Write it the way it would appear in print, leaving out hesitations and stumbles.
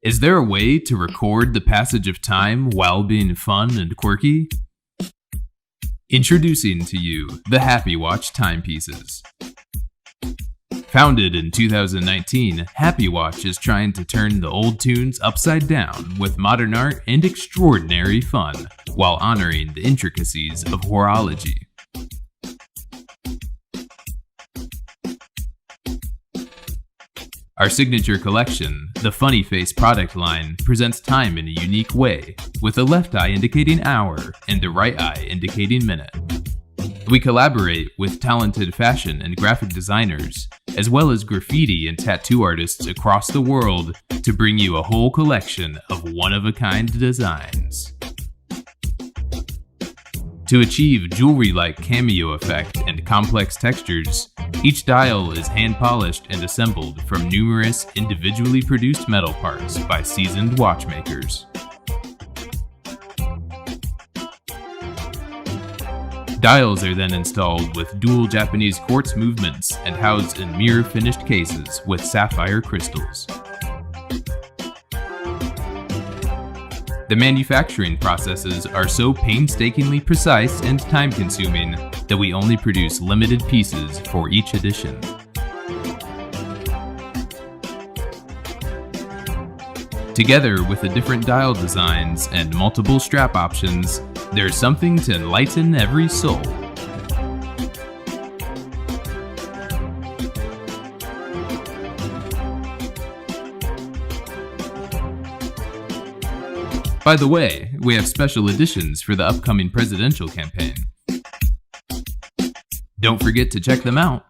Is there a way to record the passage of time while being fun and quirky? Introducing to you the HappieWatch timepieces. Founded in 2019, HappieWatch is trying to turn the old tunes upside down with modern art and extraordinary fun, while honoring the intricacies of horology. Our signature collection, the Funny Face product line, presents time in a unique way, with the left eye indicating hour and the right eye indicating minute. We collaborate with talented fashion and graphic designers, as well as graffiti and tattoo artists across the world to bring you a whole collection of one-of-a-kind designs. To achieve jewelry-like cameo effect and complex textures, each dial is hand-polished and assembled from numerous individually produced metal parts by seasoned watchmakers. Dials are then installed with dual Japanese quartz movements and housed in mirror-finished cases with sapphire crystals. The manufacturing processes are so painstakingly precise and time-consuming that we only produce limited pieces for each edition. Together with the different dial designs and multiple strap options, there's something to enlighten every soul. By the way, we have special editions for the upcoming presidential campaign. Don't forget to check them out.